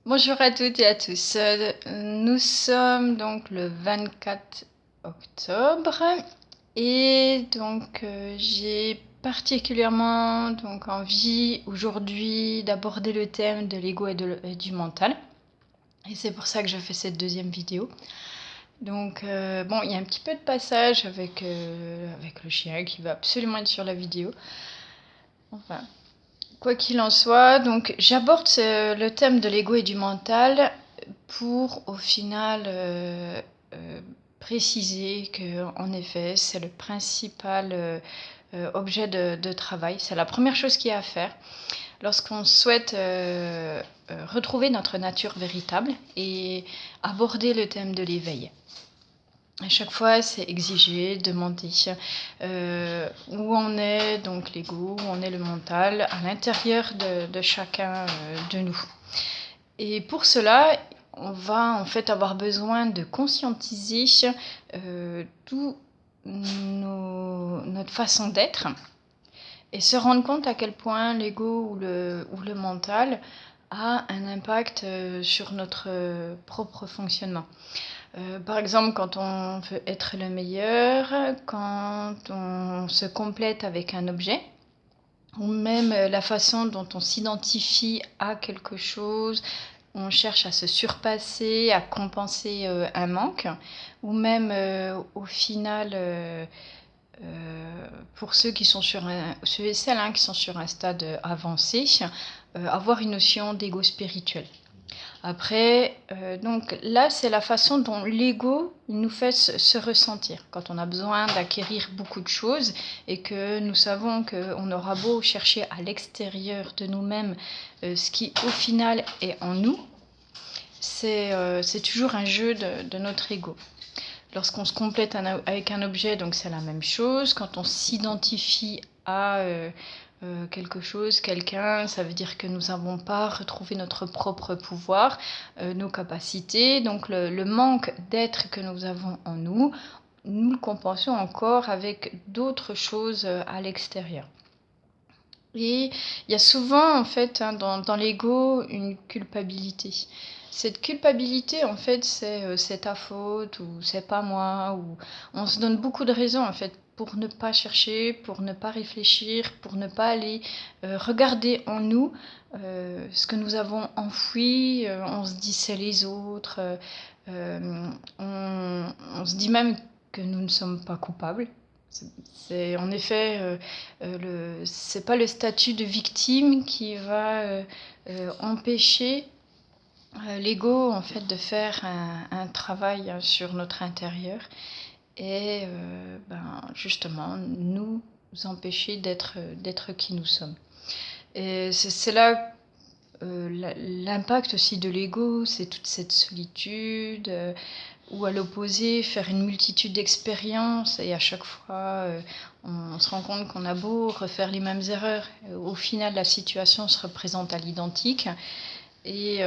Bonjour à toutes et à tous. Nous sommes donc le 24 octobre et donc j'ai particulièrement donc envie aujourd'hui d'aborder le thème de l'ego et du mental. Et c'est pour ça que je fais cette deuxième vidéo. Donc bon, il y a un petit peu de passage avec le chien qui va absolument être sur la vidéo. Enfin, quoi qu'il en soit, donc j'aborde le thème de l'ego et du mental pour au final préciser que en effet c'est le principal objet de travail. C'est la première chose qu'il y a à faire lorsqu'on souhaite retrouver notre nature véritable et aborder le thème de l'éveil. À chaque fois, c'est exiger, demander où en est donc l'ego, où en est le mental à l'intérieur de chacun de nous. Et pour cela, on va en fait avoir besoin de conscientiser toute notre façon d'être et se rendre compte à quel point l'ego ou le mental a un impact sur notre propre fonctionnement. Par exemple, quand on veut être le meilleur, quand on se complète avec un objet, ou même la façon dont on s'identifie à quelque chose, on cherche à se surpasser, à compenser un manque, ou même au final, pour ceux qui sont ceux et celles qui sont sur un stade avancé, avoir une notion d'ego spirituel. Après, donc là, c'est la façon dont l'ego nous fait se ressentir. Quand on a besoin d'acquérir beaucoup de choses et que nous savons qu'on aura beau chercher à l'extérieur de nous-mêmes ce qui au final est en nous, c'est toujours un jeu de notre ego. Lorsqu'on se complète avec un objet, donc c'est la même chose. Quand on s'identifie à quelque chose, quelqu'un, ça veut dire que nous n'avons pas retrouvé notre propre pouvoir, nos capacités. Donc le manque d'être que nous avons en nous, nous le compensons encore avec d'autres choses à l'extérieur. Et il y a souvent, en fait, dans l'ego, une culpabilité. Cette culpabilité, en fait, c'est ta faute, ou c'est pas moi, ou on se donne beaucoup de raisons, en fait, pour ne pas chercher, pour ne pas réfléchir, pour ne pas aller regarder en nous ce que nous avons enfoui. On se dit c'est les autres, on se dit même que nous ne sommes pas coupables. C'est en effet, c'est pas le statut de victime qui va empêcher l'ego en fait de faire un travail sur notre intérieur et justement nous empêcher d'être qui nous sommes. Et c'est là l'impact aussi de l'ego, c'est toute cette solitude. Ou à l'opposé, faire une multitude d'expériences et à chaque fois, on se rend compte qu'on a beau refaire les mêmes erreurs. Au final, la situation se représente à l'identique et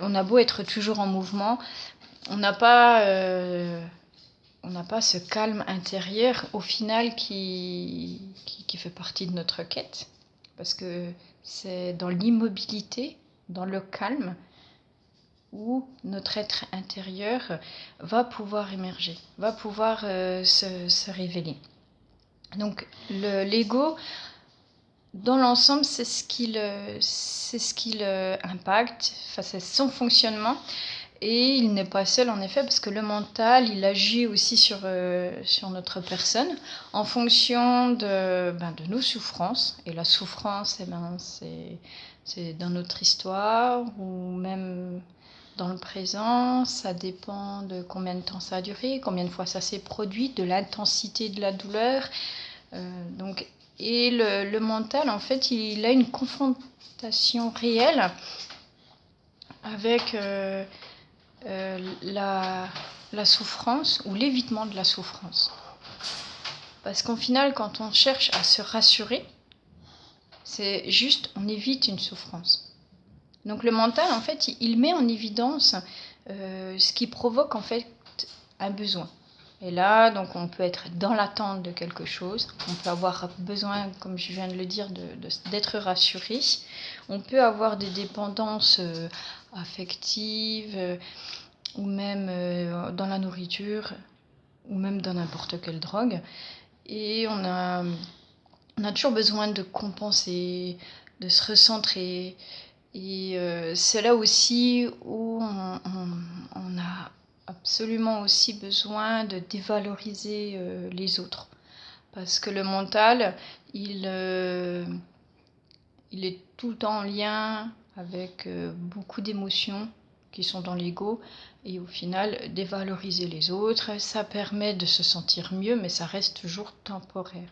on a beau être toujours en mouvement, on n'a pas ce calme intérieur au final qui fait partie de notre quête. Parce que c'est dans l'immobilité, dans le calme, où notre être intérieur va pouvoir émerger, va pouvoir se révéler. Donc l'ego, dans l'ensemble, c'est ce qu'il impacte, enfin, c'est son fonctionnement. Et il n'est pas seul en effet, parce que le mental, il agit aussi sur notre personne en fonction de nos souffrances. Et la souffrance, c'est dans notre histoire ou même dans le présent. Ça dépend de combien de temps ça a duré, combien de fois ça s'est produit, de l'intensité de la douleur. Et le mental, en fait, il a une confrontation réelle avec la souffrance ou l'évitement de la souffrance. Parce qu'au final, quand on cherche à se rassurer, c'est juste, on évite une souffrance. Donc le mental, en fait, il met en évidence ce qui provoque en fait un besoin. Et là, donc, on peut être dans l'attente de quelque chose, on peut avoir besoin, comme je viens de le dire, d'être rassuré. On peut avoir des dépendances affectives, ou même dans la nourriture, ou même dans n'importe quelle drogue. Et on a toujours besoin de compenser, de se recentrer. Et c'est là aussi où on a absolument aussi besoin de dévaloriser les autres. Parce que le mental, il est tout le temps en lien avec beaucoup d'émotions qui sont dans l'ego. Et au final, dévaloriser les autres, ça permet de se sentir mieux, mais ça reste toujours temporaire.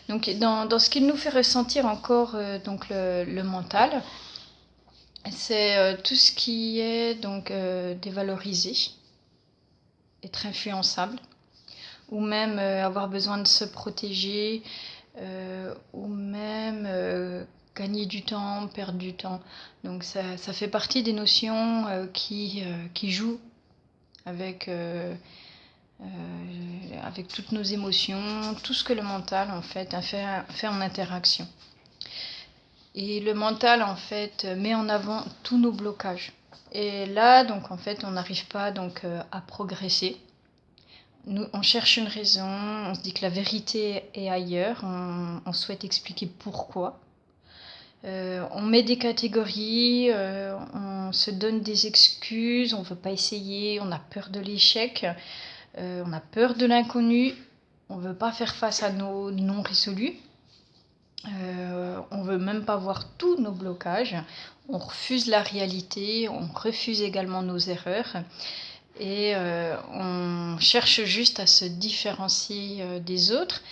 Donc dans ce qu'il nous fait ressentir encore donc le mental, c'est tout ce qui est donc dévalorisé, être influençable, ou même avoir besoin de se protéger, ou même gagner du temps, perdre du temps. Donc ça fait partie des notions qui jouent avec toutes nos émotions, tout ce que le mental en fait fait en interaction. Et le mental en fait met en avant tous nos blocages. Et là donc en fait on n'arrive pas donc à progresser. Nous, on cherche une raison, on se dit que la vérité est ailleurs, on souhaite expliquer pourquoi. On met des catégories, on se donne des excuses, on ne veut pas essayer, on a peur de l'échec, on a peur de l'inconnu, on ne veut pas faire face à nos non résolus, on ne veut même pas voir tous nos blocages, on refuse la réalité, on refuse également nos erreurs. Et on cherche juste à se différencier des autres.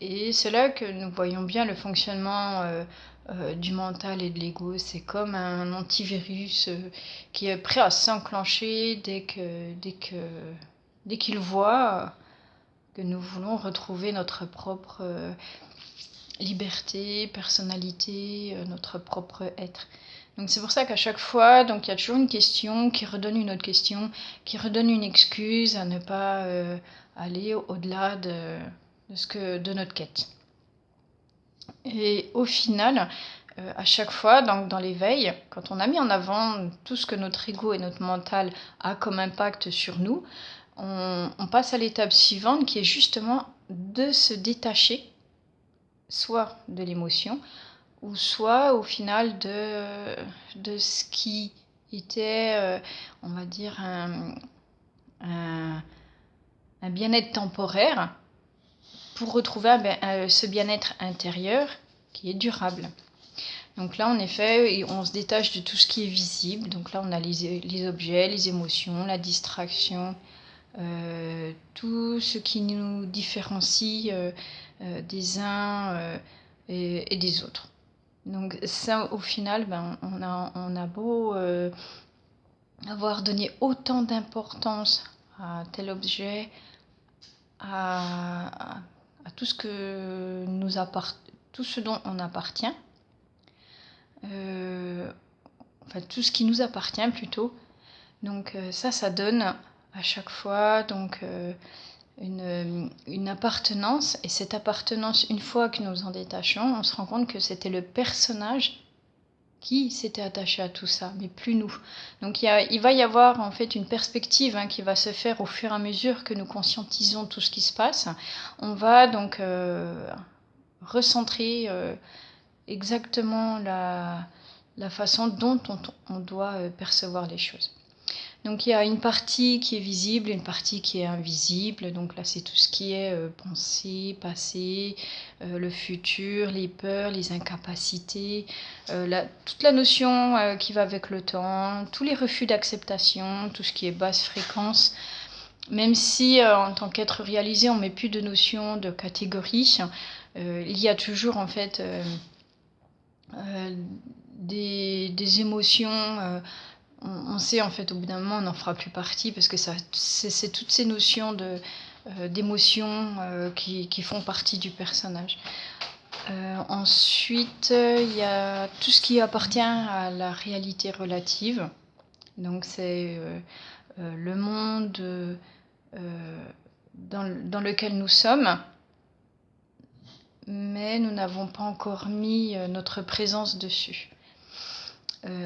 Et c'est là que nous voyons bien le fonctionnement du mental et de l'ego. C'est comme un antivirus qui est prêt à s'enclencher dès qu'il voit que nous voulons retrouver notre propre liberté, personnalité, notre propre être. Donc c'est pour ça qu'à chaque fois, donc il y a toujours une question qui redonne une autre question, qui redonne une excuse à ne pas aller au-delà de notre quête. Et au final, à chaque fois, donc dans l'éveil, quand on a mis en avant tout ce que notre ego et notre mental a comme impact sur nous, on passe à l'étape suivante qui est justement de se détacher, soit de l'émotion, ou soit au final de ce qui était, on va dire, un bien-être temporaire pour retrouver ce bien-être intérieur qui est durable. Donc là, en effet, on se détache de tout ce qui est visible. Donc là, on a les objets, les émotions, la distraction, tout ce qui nous différencie des uns et des autres. Donc ça, au final, on a beau avoir donné autant d'importance à tel objet, à tout ce que tout ce dont on appartient, enfin tout ce qui nous appartient plutôt. Donc ça donne à chaque fois donc une appartenance, et cette appartenance, une fois que nous en détachons, on se rend compte que c'était le personnage qui s'était attaché à tout ça, mais plus nous. Donc il va y avoir en fait une perspective qui va se faire au fur et à mesure que nous conscientisons tout ce qui se passe. On va donc recentrer exactement la façon dont on doit percevoir les choses. Donc il y a une partie qui est visible, une partie qui est invisible. Donc là c'est tout ce qui est pensée, passé, le futur, les peurs, les incapacités, toute la notion qui va avec le temps, tous les refus d'acceptation, tout ce qui est basse fréquence. Même si en tant qu'être réalisé on ne met plus de notion de catégorie, il y a toujours en fait des émotions. On sait en fait au bout d'un moment on n'en fera plus partie parce que c'est toutes ces notions d'émotions qui font partie du personnage. Ensuite, il y a tout ce qui appartient à la réalité relative. Donc c'est le monde dans lequel nous sommes, mais nous n'avons pas encore mis notre présence dessus.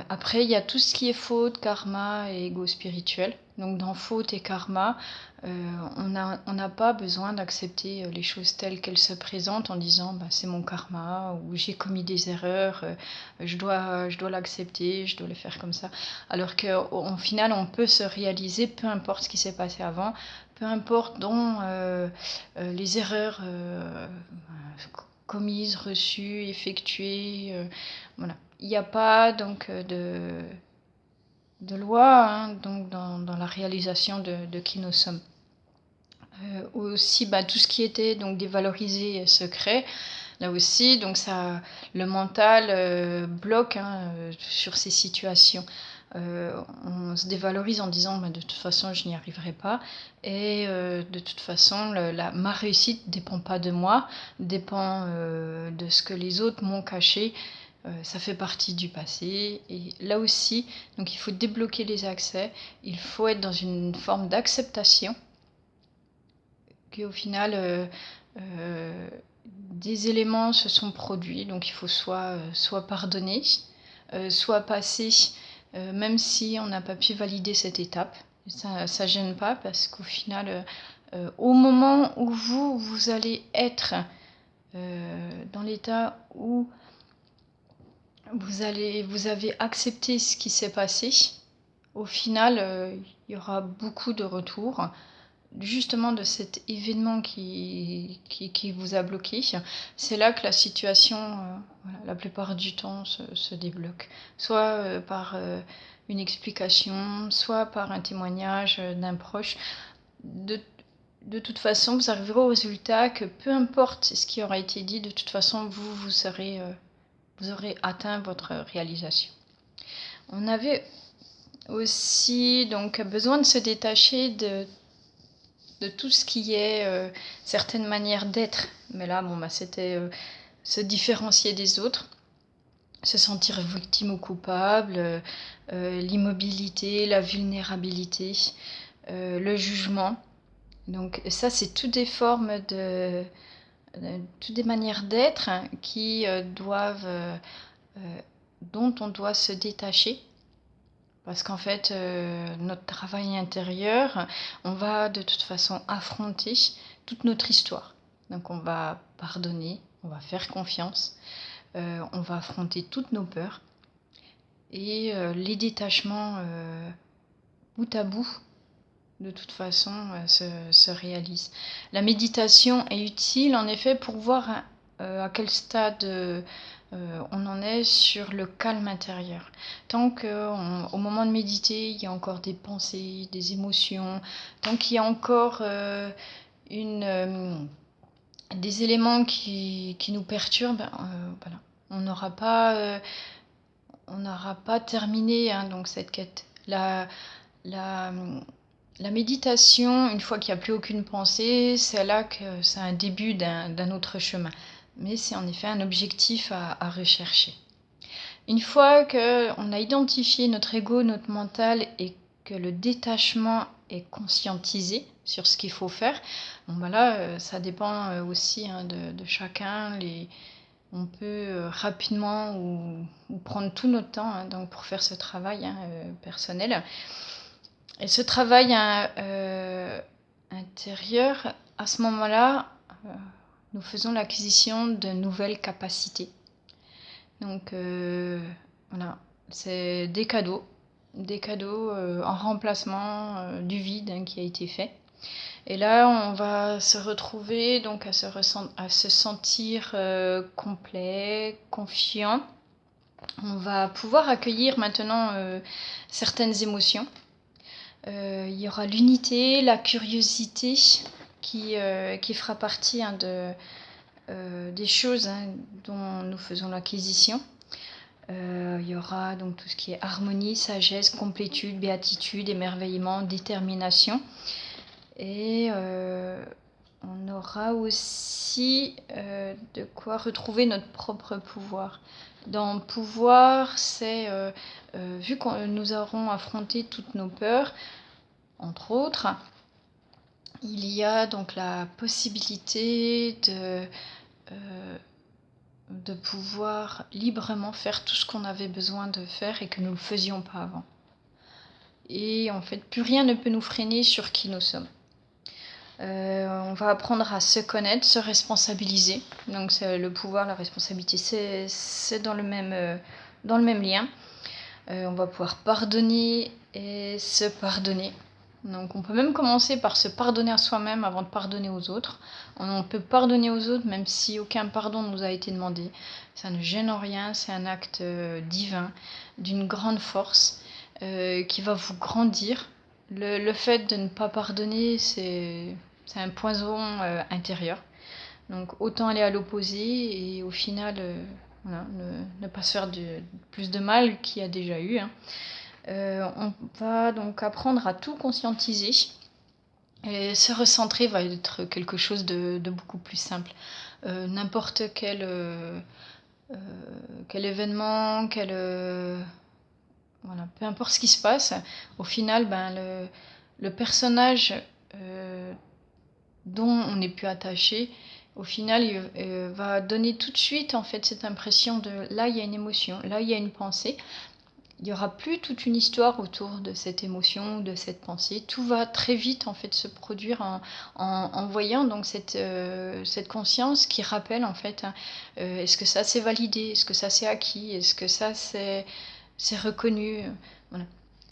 Après, il y a tout ce qui est faute, karma et ego spirituel. Donc dans faute et karma, on n'a pas besoin d'accepter les choses telles qu'elles se présentent en disant bah, c'est mon karma ou j'ai commis des erreurs, je dois l'accepter, je dois le faire comme ça. Alors qu'au final, on peut se réaliser, peu importe ce qui s'est passé avant, peu importe dont les erreurs commises, reçues, effectuées, voilà. Il n'y a pas donc de loi hein, donc dans la réalisation de qui nous sommes. Aussi, bah, tout ce qui était donc dévalorisé et secret, là aussi, donc ça, le mental bloque hein, sur ces situations. On se dévalorise en disant bah, de toute façon je n'y arriverai pas et de toute façon ma réussite ne dépend pas de moi, dépend de ce que les autres m'ont caché. Ça fait partie du passé et là aussi donc il faut débloquer les accès, il faut être dans une forme d'acceptation qu'au final des éléments se sont produits, donc il faut soit pardonner, soit passer, même si on n'a pas pu valider cette étape. Ça gêne pas parce qu'au final, au moment où vous allez être dans l'état où vous avez accepté ce qui s'est passé, au final, il y aura beaucoup de retours justement de cet événement qui vous a bloqué. C'est là que la situation, voilà, la plupart du temps, se débloque. Soit par une explication, soit par un témoignage d'un proche. De toute façon, vous arriverez au résultat que peu importe ce qui aura été dit, de toute façon, vous aurez atteint votre réalisation. On avait aussi donc besoin de se détacher de tout ce qui est certaines manières d'être. Mais là, bon, bah, c'était se différencier des autres, se sentir victime ou coupable, l'immobilité, la vulnérabilité, le jugement. Donc ça, c'est toutes des formes toutes des manières d'être hein, qui dont on doit se détacher. Parce qu'en fait, notre travail intérieur, on va de toute façon affronter toute notre histoire. Donc on va pardonner, on va faire confiance, on va affronter toutes nos peurs. Et les détachements bout à bout, de toute façon, se réalisent. La méditation est utile en effet pour voir à quel stade on en est sur le calme intérieur. Tant qu'au moment de méditer, il y a encore des pensées, des émotions, tant qu'il y a encore des éléments qui nous perturbent, voilà. On n'aura pas terminé hein, donc cette quête. La méditation, une fois qu'il n'y a plus aucune pensée, c'est là que c'est un début d'un autre chemin. Mais c'est en effet un objectif à rechercher. Une fois qu'on a identifié notre ego, notre mental et que le détachement est conscientisé sur ce qu'il faut faire, bon ben là, ça dépend aussi hein, de chacun. On peut rapidement ou prendre tout notre temps hein, donc pour faire ce travail hein, personnel. Et ce travail intérieur, à ce moment-là, nous faisons l'acquisition de nouvelles capacités. Donc voilà, c'est des cadeaux en remplacement du vide hein, qui a été fait. Et là, on va se retrouver donc à se sentir complet, confiant. On va pouvoir accueillir maintenant certaines émotions. Il y aura l'unité, la curiosité qui fera partie hein, des choses hein, dont nous faisons l'acquisition. Il y aura donc tout ce qui est harmonie, sagesse, complétude, béatitude, émerveillement, détermination. Et on aura aussi de quoi retrouver notre propre pouvoir. Dans pouvoir, c'est vu que nous aurons affronté toutes nos peurs, entre autres, il y a donc la possibilité de pouvoir librement faire tout ce qu'on avait besoin de faire et que nous ne le faisions pas avant. Et en fait, plus rien ne peut nous freiner sur qui nous sommes. On va apprendre à se connaître, se responsabiliser. Donc c'est le pouvoir, la responsabilité, c'est dans le même lien. On va pouvoir pardonner et se pardonner. Donc on peut même commencer par se pardonner à soi-même avant de pardonner aux autres. On peut pardonner aux autres même si aucun pardon nous a été demandé. Ça ne gêne en rien, c'est un acte divin, d'une grande force qui va vous grandir. Le fait de ne pas pardonner, c'est un poison intérieur. Donc autant aller à l'opposé et au final voilà, ne pas se faire plus de mal qu'il y a déjà eu. On va donc apprendre à tout conscientiser et se recentrer va être quelque chose de beaucoup plus simple. N'importe quel événement, voilà, peu importe ce qui se passe, au final, le personnage dont on n'est plus attaché, au final, il va donner tout de suite en fait cette impression de là, il y a une émotion, là, il y a une pensée. Il n'y aura plus toute une histoire autour de cette émotion, de cette pensée. Tout va très vite en fait se produire en voyant donc cette conscience qui rappelle en fait est-ce que ça c'est validé, est-ce que ça c'est acquis, est-ce que ça c'est reconnu. Voilà.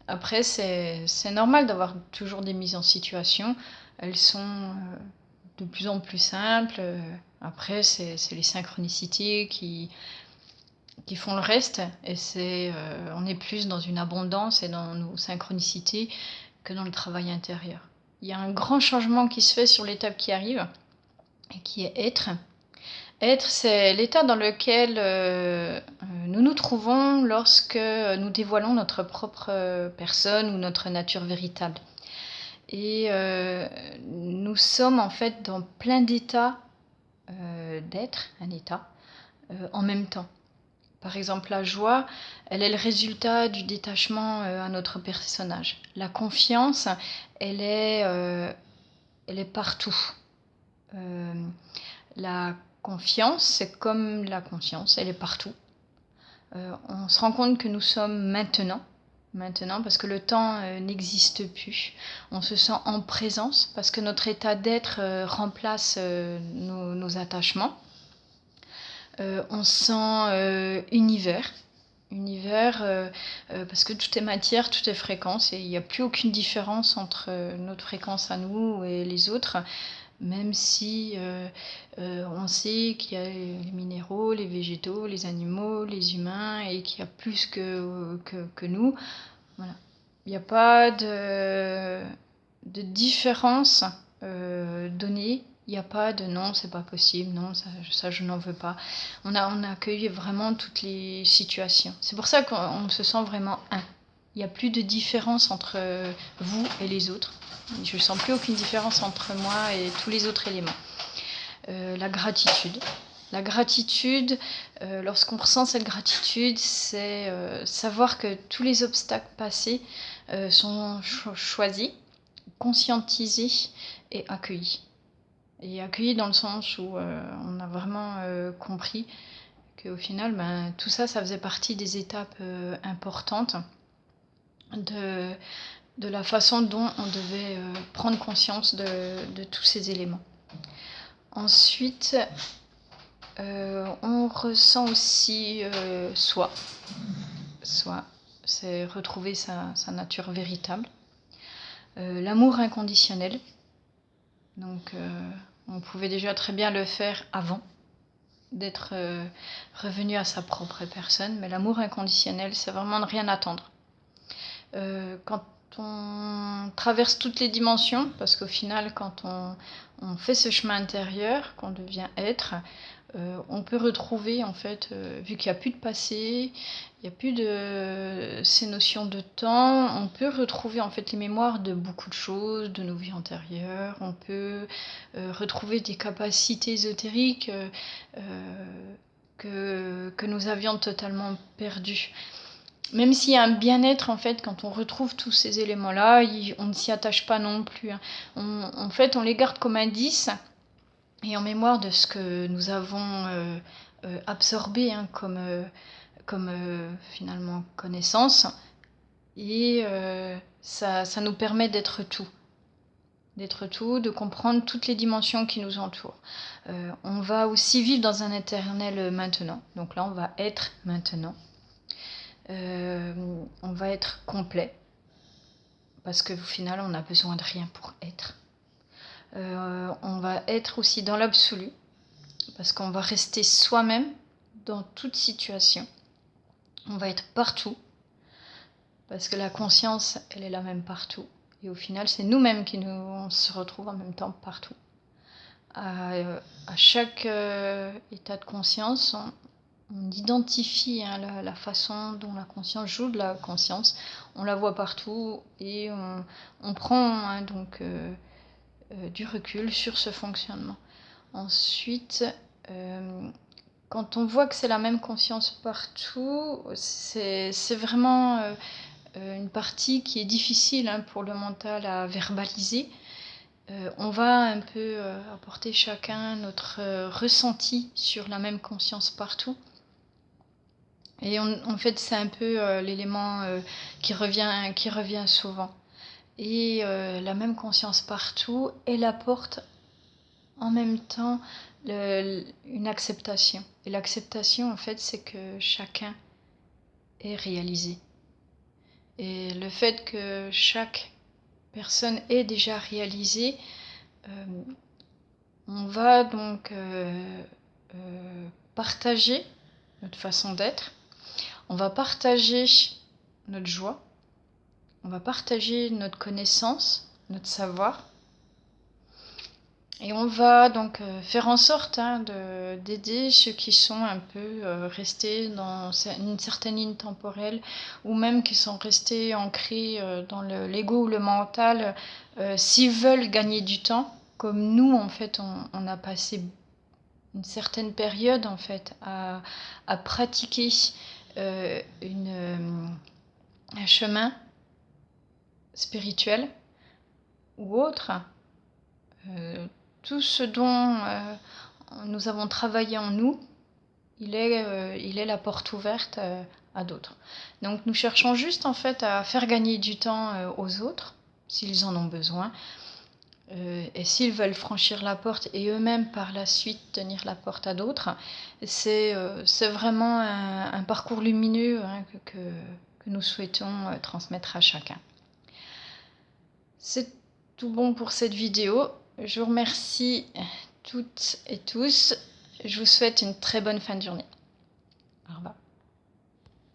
Après c'est normal d'avoir toujours des mises en situation. Elles sont de plus en plus simples. Après c'est les synchronicités qui font le reste, et on est plus dans une abondance et dans nos synchronicités que dans le travail intérieur. Il y a un grand changement qui se fait sur l'étape qui arrive, et qui est être. Être, c'est l'état dans lequel nous nous trouvons lorsque nous dévoilons notre propre personne ou notre nature véritable. Et nous sommes en fait dans plein d'états d'être, un état, en même temps. Par exemple, la joie, elle est le résultat du détachement à notre personnage. La confiance, elle est partout. La confiance, c'est comme la conscience, elle est partout. On se rend compte que nous sommes maintenant parce que le temps n'existe plus. On se sent en présence parce que notre état d'être remplace nos attachements. On sent univers, parce que tout est matière, tout est fréquence, et il n'y a plus aucune différence entre notre fréquence à nous et les autres, même si on sait qu'il y a les minéraux, les végétaux, les animaux, les humains, et qu'il y a plus que nous. Voilà. Il n'y a pas de différence donnée. Il n'y a pas de non, c'est pas possible, non, ça je n'en veux pas. On accueille vraiment toutes les situations. C'est pour ça qu'on se sent vraiment un. Il n'y a plus de différence entre vous et les autres. Je ne sens plus aucune différence entre moi et tous les autres éléments. La gratitude. La gratitude, lorsqu'on ressent cette gratitude, c'est savoir que tous les obstacles passés sont choisis, conscientisés et accueillis. Et accueillis dans le sens où on a vraiment compris qu'au final, tout ça, ça faisait partie des étapes importantes de la façon dont on devait prendre conscience de tous ces éléments. Ensuite, on ressent aussi soi. Soi, c'est retrouver sa nature véritable. L'amour inconditionnel. Donc, on pouvait déjà très bien le faire avant d'être revenu à sa propre personne, mais l'amour inconditionnel, c'est vraiment ne rien attendre. Quand on traverse toutes les dimensions, parce qu'au final, quand on fait ce chemin intérieur, qu'on devient être, on peut retrouver, en fait, vu qu'il n'y a plus de passé, il n'y a plus de ces notions de temps, on peut retrouver en fait les mémoires de beaucoup de choses, de nos vies antérieures, on peut retrouver des capacités ésotériques que nous avions totalement perdues. Même s'il y a un bien-être, en fait, quand on retrouve tous ces éléments-là, on ne s'y attache pas non plus. En fait, on les garde comme indices et en mémoire de ce que nous avons absorber hein, comme finalement connaissance. Et ça nous permet d'être tout, de comprendre toutes les dimensions qui nous entourent. On va aussi vivre dans un éternel maintenant. Donc là, on va être maintenant. On va être complet. Parce qu'au final, on n'a besoin de rien pour être. On va être aussi dans l'absolu. Parce qu'on va rester soi-même dans toute situation. On va être partout. Parce que la conscience, elle est la même partout. Et au final, c'est nous-mêmes on se retrouve en même temps partout. À chaque état de conscience, on identifie hein, la façon dont la conscience joue de la conscience. On la voit partout et on prend hein, donc du recul sur ce fonctionnement. Ensuite, quand on voit que c'est la même conscience partout, c'est vraiment une partie qui est difficile hein, pour le mental à verbaliser. On va un peu apporter chacun notre ressenti sur la même conscience partout. Et en fait, c'est un peu l'élément qui revient souvent. Et la même conscience partout, elle apporte en même temps une acceptation. Et l'acceptation, en fait, c'est que chacun est réalisé. Et le fait que chaque personne est déjà réalisée, on va donc partager notre façon d'être, on va partager notre joie, on va partager notre connaissance, notre savoir, et on va donc faire en sorte hein, d'aider ceux qui sont un peu restés dans une certaine ligne temporelle ou même qui sont restés ancrés dans l'ego ou le mental, s'ils veulent gagner du temps, comme nous en fait on a passé une certaine période en fait à pratiquer un chemin spirituel ou autre. Tout ce dont nous avons travaillé en nous, il est la porte ouverte à d'autres. Donc nous cherchons juste en fait à faire gagner du temps aux autres, s'ils en ont besoin, et s'ils veulent franchir la porte et eux-mêmes par la suite tenir la porte à d'autres. C'est vraiment un parcours lumineux hein, que nous souhaitons transmettre à chacun. C'est tout bon pour cette vidéo. Je vous remercie toutes et tous. Je vous souhaite une très bonne fin de journée. Au revoir.